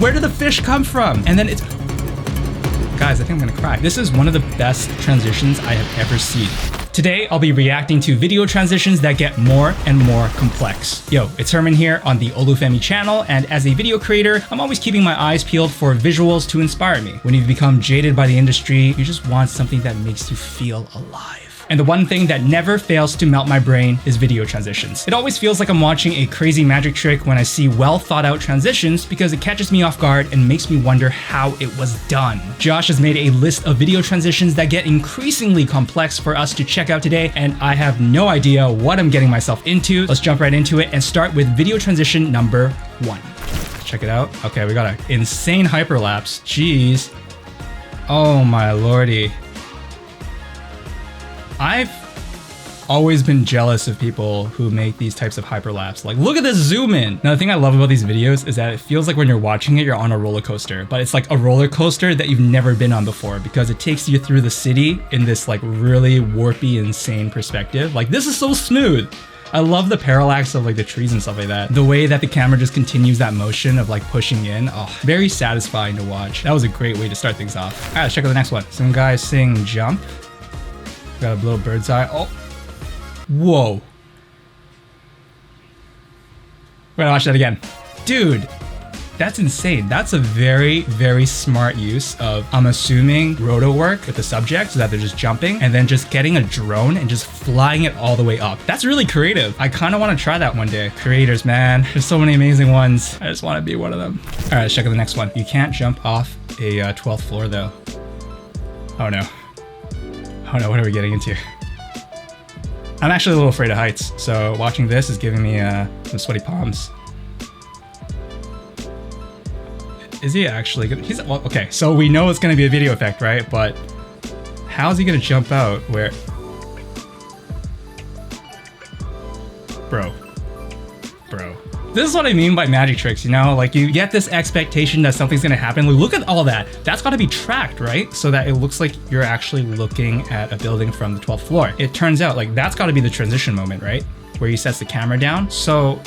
Where did the fish come from? And then it's... Guys, I think I'm gonna cry. This is one of the best transitions I have ever seen. Today, I'll be reacting to video transitions that get more and more complex. Yo, it's Herman here on the Olufemi channel, and as a video creator, I'm always keeping my eyes peeled for visuals to inspire me. When you've become jaded by the industry, you just want something that makes you feel alive. And the one thing that never fails to melt my brain is video transitions. It always feels like I'm watching a crazy magic trick when I see well thought out transitions because it catches me off guard and makes me wonder how it was done. Josh has made a list of video transitions that get increasingly complex for us to check out today, and I have no idea what I'm getting myself into. Let's jump right into it and start with video transition number 1. Check it out. Okay, we got an insane hyperlapse. Jeez. Oh my lordy. I've always been jealous of people who make these types of hyperlapse. Like, look at this zoom in. Now, the thing I love about these videos is that it feels like when you're watching it, you're on a roller coaster, but it's like a roller coaster that you've never been on before because it takes you through the city in this like really warpy, insane perspective. Like, this is so smooth. I love the parallax of like the trees and stuff like that. The way that the camera just continues that motion of like pushing in. Oh, very satisfying to watch. That was a great way to start things off. All right, let's check out the next one. Some guys sing Jump. Got a little bird's eye. Oh, whoa. We're gonna watch that again. Dude, that's insane. That's a very, very smart use of, I'm assuming, roto work with the subject so that they're just jumping and then just getting a drone and just flying it all the way up. That's really creative. I kind of want to try that one day. Creators, man. There's so many amazing ones. I just want to be one of them. All right, let's check out the next one. You can't jump off a 12th floor though. Oh no. Oh no, what are we getting into? I'm actually a little afraid of heights, so watching this is giving me some sweaty palms. Is he actually gonna... Well, okay, so we know it's gonna be a video effect, right? But how's he gonna jump out where... Bro. This is what I mean by magic tricks, you know? Like, you get this expectation that something's gonna happen. Like, look at all that. That's gotta be tracked, right? So that it looks like you're actually looking at a building from the 12th floor. It turns out, like, that's gotta be the transition moment, right? Where he sets the camera down. So...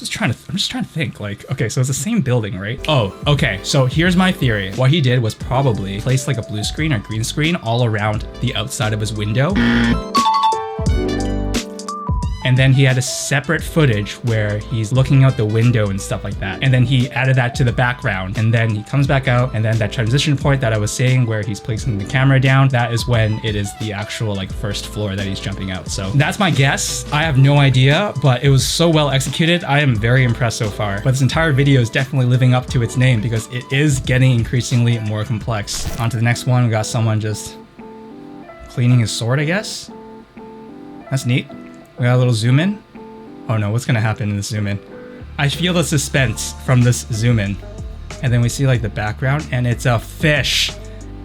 I'm just trying to think, like, okay, so it's the same building, right? Oh, okay, so here's my theory. What he did was probably place like a blue screen or green screen all around the outside of his window. And then he had a separate footage where he's looking out the window and stuff like that. And then he added that to the background. And then he comes back out. And then that transition point that I was saying where he's placing the camera down, that is when it is the actual like first floor that he's jumping out. So that's my guess. I have no idea, but it was so well executed. I am very impressed so far. But this entire video is definitely living up to its name because it is getting increasingly more complex. On to the next one. We got someone just cleaning his sword, I guess. That's neat. We got a little zoom in. Oh no, what's gonna happen in this zoom in? I feel the suspense from this zoom in. And then we see like the background and it's a fish.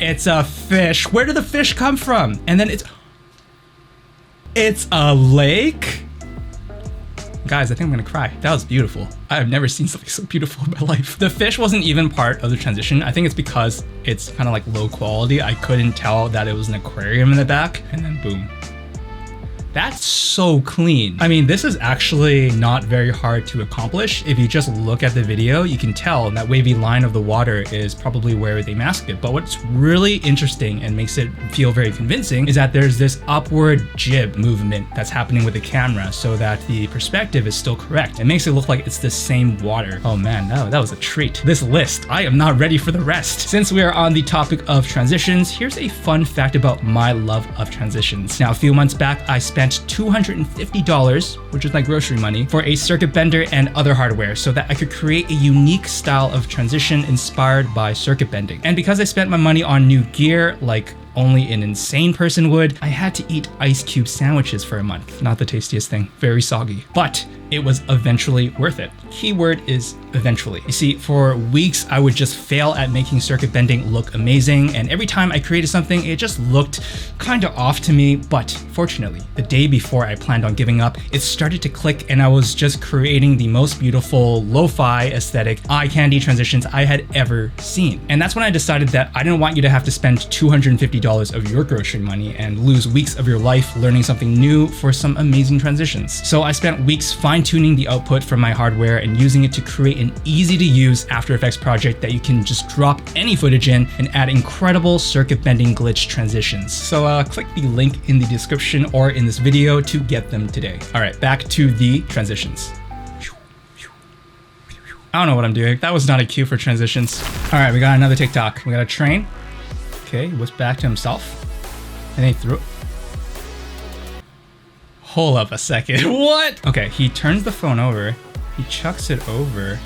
It's a fish. Where did the fish come from? And then it's a lake? Guys, I think I'm gonna cry. That was beautiful. I have never seen something so beautiful in my life. The fish wasn't even part of the transition. I think it's because it's kind of like low quality. I couldn't tell that it was an aquarium in the back, and then boom. That's so clean. I mean, this is actually not very hard to accomplish. If you just look at the video, you can tell that wavy line of the water is probably where they masked it. But what's really interesting and makes it feel very convincing is that there's this upward jib movement that's happening with the camera so that the perspective is still correct. It makes it look like it's the same water. Oh man, no, that was a treat. This list, I am not ready for the rest. Since we are on the topic of transitions, here's a fun fact about my love of transitions. Now, a few months back, I spent $250, which is my grocery money, for a circuit bender and other hardware so that I could create a unique style of transition inspired by circuit bending. And because I spent my money on new gear, like only an insane person would, I had to eat ice cube sandwiches for a month. Not the tastiest thing, very soggy, but it was eventually worth it. Keyword is eventually. You see, for weeks, I would just fail at making circuit bending look amazing, and every time I created something, it just looked kind of off to me, but fortunately, the day before I planned on giving up, it started to click and I was just creating the most beautiful lo-fi aesthetic eye candy transitions I had ever seen. And that's when I decided that I didn't want you to have to spend $250 of your grocery money and lose weeks of your life learning something new for some amazing transitions. So I spent weeks finding fine-tuning the output from my hardware and using it to create an easy-to-use After Effects project that you can just drop any footage in and add incredible circuit bending glitch transitions. So click the link in the description or in this video to get them today. All right, back to the transitions. I don't know what I'm doing. That was not a cue for transitions. All right, we got another TikTok. We got a train. Okay, he whips back to himself. And then he threw it. Hold up a second. What? Okay, he turns the phone over. He chucks it over.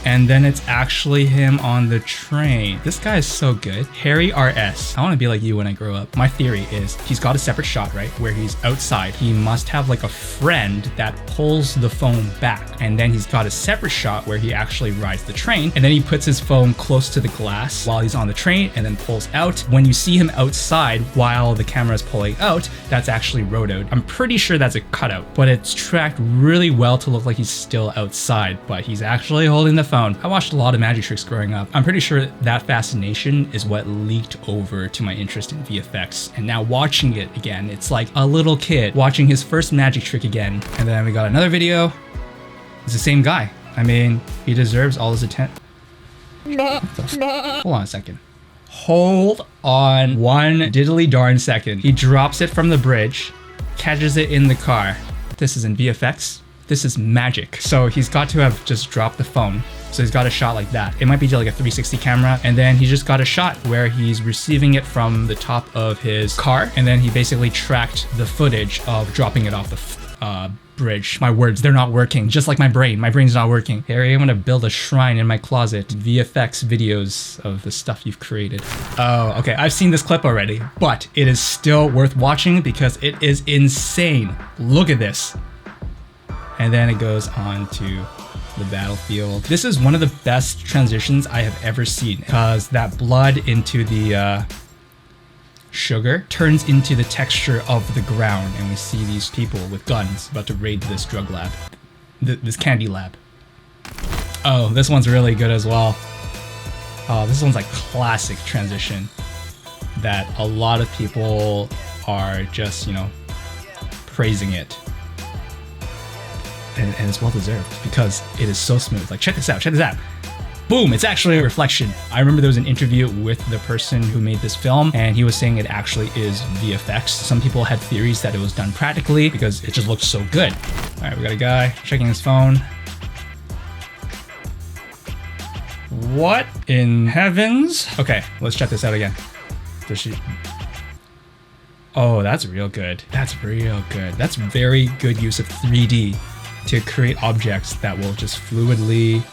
And then it's actually him on the train. This guy is so good. Harry RS. I want to be like you when I grow up. My theory is he's got a separate shot, right? Where he's outside. He must have like a friend that pulls the phone back. And then he's got a separate shot where he actually rides the train. And then he puts his phone close to the glass while he's on the train and then pulls out. When you see him outside while the camera is pulling out, that's actually rotoed. I'm pretty sure that's a cutout, but it's tracked really well to look like he's still outside, but he's actually holding the phone. I watched a lot of magic tricks growing up. I'm pretty sure that fascination is what leaked over to my interest in VFX. And now watching it again, it's like a little kid watching his first magic trick again. And then we got another video. It's the same guy. I mean, he deserves all his attention. Hold on a second. Hold on one diddly darn second. He drops it from the bridge, catches it in the car. This is in VFX. This is magic. So he's got to have just dropped the phone. So he's got a shot like that. It might be like a 360 camera. And then he just got a shot where he's receiving it from the top of his car. And then he basically tracked the footage of dropping it off the bridge. My words, they're not working. Just like my brain. My brain's not working. Harry, I'm gonna build a shrine in my closet. VFX videos of the stuff you've created. Oh, okay. I've seen this clip already, but it is still worth watching because it is insane. Look at this. And then it goes on to the battlefield. This is one of the best transitions I have ever seen because that blood into the sugar turns into the texture of the ground, and we see these people with guns about to raid this drug lab, this candy lab. Oh, this one's really good as well. Oh, this one's like classic transition that a lot of people are just, you know, praising it. And it's well deserved because it is so smooth. Like, check this out, check this out. Boom, it's actually a reflection. I remember there was an interview with the person who made this film, and he was saying it actually is VFX. Some people had theories that it was done practically because it just looked so good. All right, we got a guy checking his phone. What in heavens? Okay, let's check this out again. Does she... Oh, that's real good. That's real good. That's very good use of 3D to create objects that will just fluidly...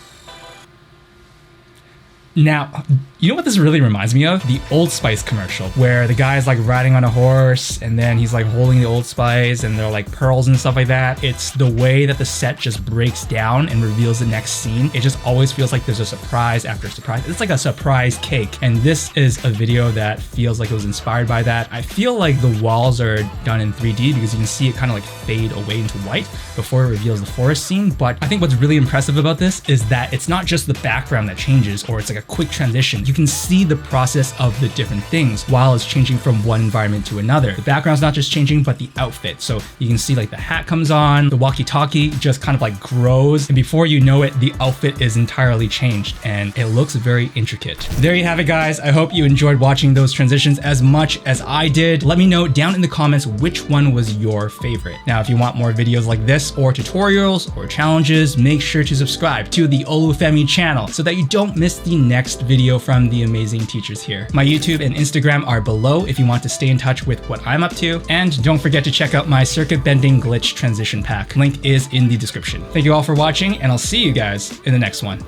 Now, you know what this really reminds me of? The Old Spice commercial, where the guy's like riding on a horse and then he's like holding the Old Spice and they're like pearls and stuff like that. It's the way that the set just breaks down and reveals the next scene. It just always feels like there's a surprise after surprise. It's like a surprise cake. And this is a video that feels like it was inspired by that. I feel like the walls are done in 3D because you can see it kind of like fade away into white before it reveals the forest scene. But I think what's really impressive about this is that it's not just the background that changes, or it's like a quick transition. You can see the process of the different things while it's changing from one environment to another. The background's not just changing, but the outfit. So you can see like the hat comes on, the walkie-talkie just kind of like grows, and before you know it, the outfit is entirely changed and it looks very intricate. There you have it, guys. I hope you enjoyed watching those transitions as much as I did. Let me know down in the comments which one was your favorite. Now, if you want more videos like this or tutorials or challenges, make sure to subscribe to the Olufemi channel so that you don't miss the next video from the amazing teachers here. My YouTube and Instagram are below if you want to stay in touch with what I'm up to. And don't forget to check out my circuit bending glitch transition pack. Link is in the description. Thank you all for watching, and I'll see you guys in the next one.